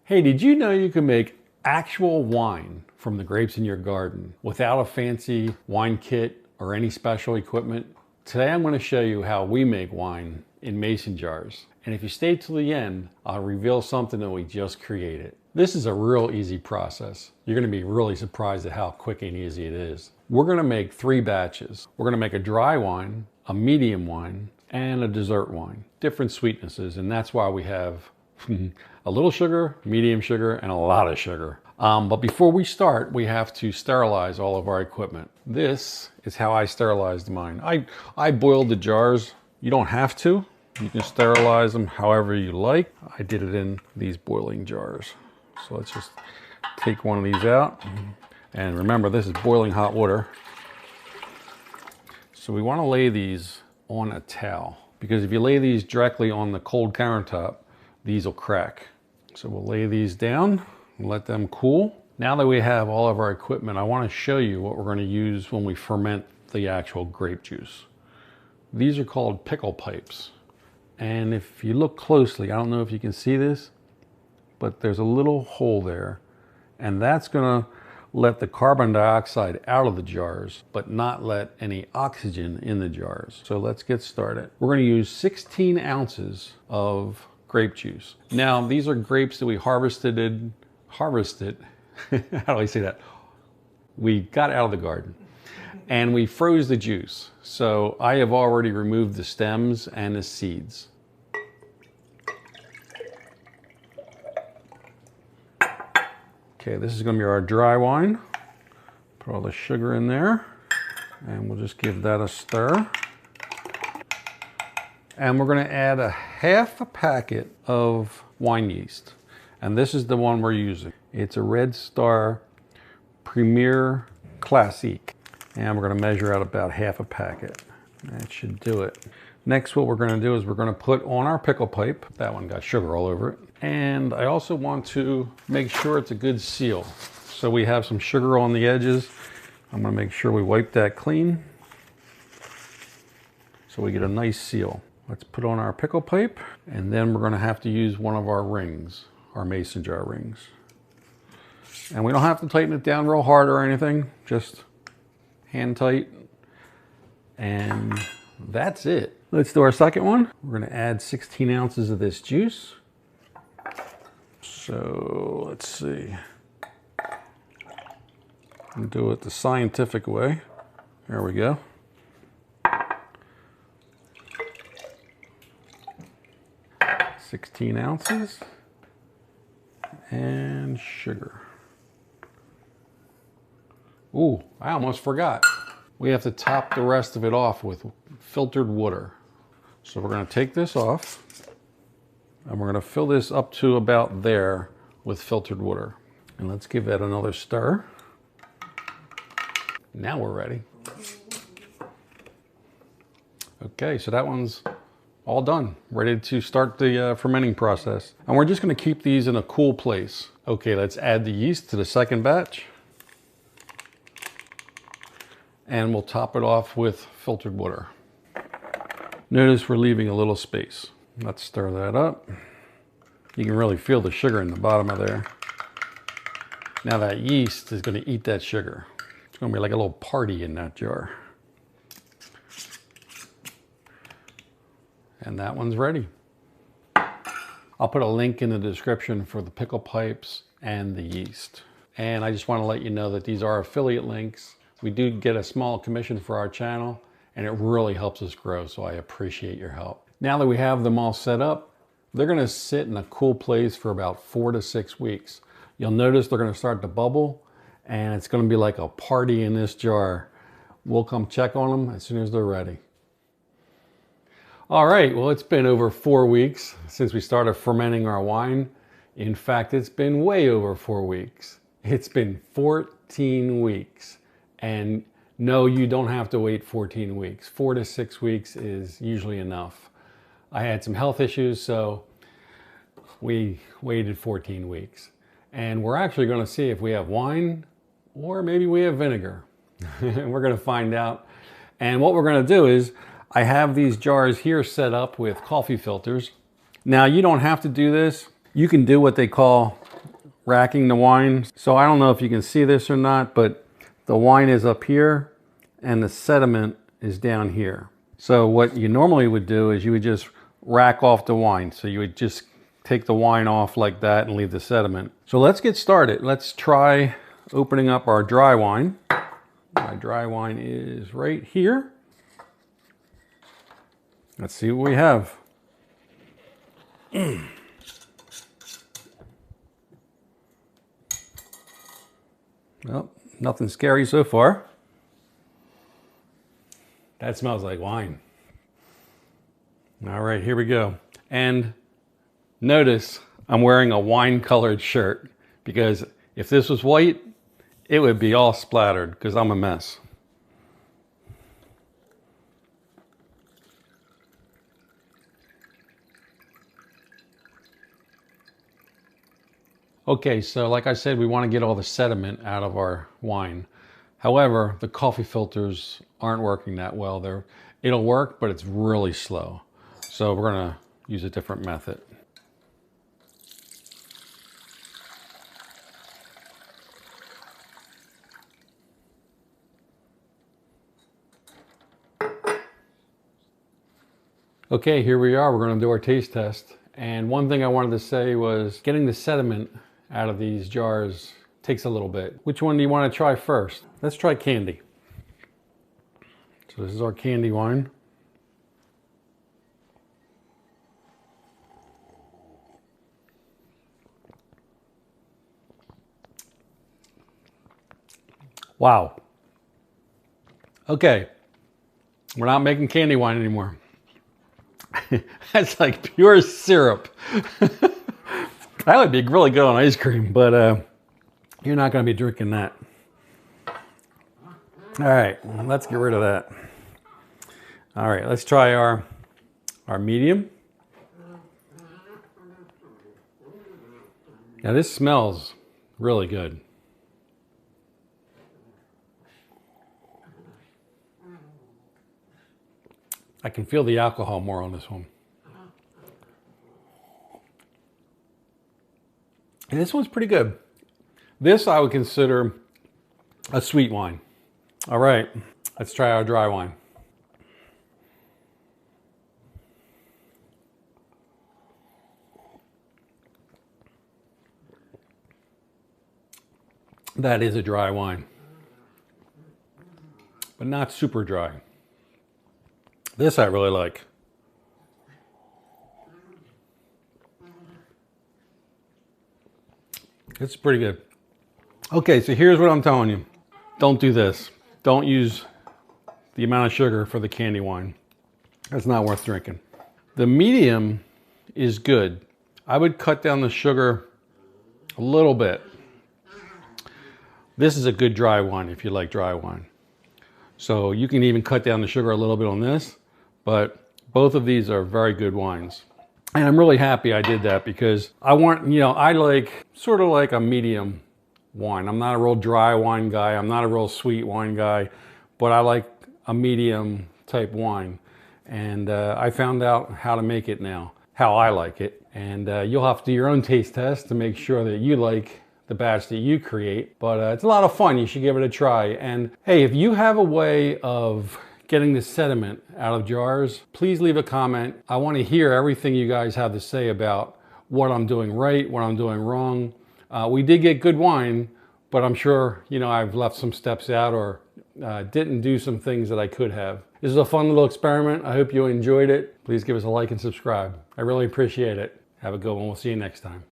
Hey, did you know you can make actual wine from the grapes in your garden without a fancy wine kit or any special equipment? Today I'm going to show you how we make wine in mason jars. And if you stay till the end, I'll reveal something that we just created. This is a real easy process. You're going to be really surprised at how quick and easy it is. We're going to make 3 batches. We're going to make a dry wine, a medium wine, and a dessert wine. Different sweetnesses, and that's why we have a little sugar, medium sugar, and a lot of sugar. But before we start, we have to sterilize all of our equipment. This is how I sterilized mine. I boiled the jars. You don't have to. You can sterilize them however you like. I did it in these boiling jars. So let's just take one of these out. And remember, this is boiling hot water. So we want to lay these on a towel, because if you lay these directly on the cold countertop, these will crack. So we'll lay these down and let them cool. Now that we have all of our equipment, I want to show you what we're going to use when we ferment the actual grape juice. These are called pickle pipes. And if you look closely, I don't know if you can see this, but there's a little hole there. And that's going to let the carbon dioxide out of the jars, but not let any oxygen in the jars. So let's get started. We're going to use 16 ounces of grape juice. Now, these are grapes that we harvested, how do I say that? We got out of the garden and we froze the juice. So I have already removed the stems and the seeds. Okay, this is gonna be our dry wine. Put all the sugar in there and we'll just give that a stir. And we're going to add a half a packet of wine yeast. And this is the one we're using. It's a Red Star Premier Classique. And we're going to measure out about half a packet. That should do it. Next, what we're going to do is we're going to put on our pickle pipe. That one got sugar all over it. And I also want to make sure it's a good seal. So we have some sugar on the edges. I'm going to make sure we wipe that clean so we get a nice seal. Let's put on our pickle pipe, and then we're going to have to use one of our rings, our mason jar rings. And we don't have to tighten it down real hard or anything, just hand tight. And that's it. Let's do our second one. We're going to add 16 ounces of this juice. So let's see. I'll do it the scientific way. There we go. 16 ounces and sugar. Ooh, I almost forgot. We have to top the rest of it off with filtered water. So we're going to take this off and we're going to fill this up to about there with filtered water. And let's give that another stir. Now we're ready. Okay, so that one's all done, ready to start the fermenting process. And we're just going to keep these in a cool place. Okay, let's add the yeast to the second batch. And we'll top it off with filtered water. Notice we're leaving a little space. Let's stir that up. You can really feel the sugar in the bottom of there. Now that yeast is going to eat that sugar. It's going to be like a little party in that jar. And that one's ready. I'll put a link in the description for the pickle pipes and the yeast. And I just want to let you know that these are affiliate links. We do get a small commission for our channel, and it really helps us grow, so I appreciate your help. Now that we have them all set up, they're going to sit in a cool place for about 4 to 6 weeks. You'll notice they're going to start to bubble, and it's going to be like a party in this jar. We'll come check on them as soon as they're ready. All right, well, it's been over 4 weeks since we started fermenting our wine. In fact, it's been way over 4 weeks. It's been 14 weeks. And no, you don't have to wait 14 weeks. 4 to 6 weeks is usually enough. I had some health issues, so we waited 14 weeks. And we're actually going to see if we have wine or maybe we have vinegar. We're going to find out. And what we're going to do is, I have these jars here set up with coffee filters. Now, you don't have to do this. You can do what they call racking the wine. So I don't know if you can see this or not, but the wine is up here and the sediment is down here. So what you normally would do is you would just rack off the wine. So you would just take the wine off like that and leave the sediment. So let's get started. Let's try opening up our dry wine. My dry wine is right here. Let's see what we have. Well, nothing scary so far. That smells like wine. All right, here we go. And notice I'm wearing a wine-colored shirt because if this was white, it would be all splattered because I'm a mess. Okay, so like I said, we want to get all the sediment out of our wine. However, the coffee filters aren't working that well. It'll work, but it's really slow. So we're going to use a different method. Okay, here we are. We're going to do our taste test. And one thing I wanted to say was getting the sediment out of these jars takes a little bit. Which one do you want to try first? Let's try candy. So this is our candy wine. Wow. Okay, we're not making candy wine anymore. That's like pure syrup. That would be really good on ice cream, but you're not going to be drinking that. All right, let's get rid of that. All right, let's try our medium. Now this smells really good. I can feel the alcohol more on this one. And this one's pretty good. This I would consider a sweet wine. All right, let's try our dry wine. That is a dry wine, but not super dry. This I really like. It's pretty good. Okay, so here's what I'm telling you. Don't do this. Don't use the amount of sugar for the candy wine. That's not worth drinking. The medium is good. I would cut down the sugar a little bit. This is a good dry wine if you like dry wine. So you can even cut down the sugar a little bit on this, but both of these are very good wines. And I'm really happy I did that because I want, I like sort of like a medium wine. I'm not a real dry wine guy. I'm not a real sweet wine guy, but I like a medium type wine. And I found out how to make it now, how I like it. And you'll have to do your own taste test to make sure that you like the batch that you create. But it's a lot of fun. You should give it a try. And hey, if you have a way of getting the sediment out of jars, please leave a comment. I want to hear everything you guys have to say about what I'm doing right, what I'm doing wrong. We did get good wine, but I'm sure, I've left some steps out or didn't do some things that I could have. This is a fun little experiment. I hope you enjoyed it. Please give us a like and subscribe. I really appreciate it. Have a good one. We'll see you next time.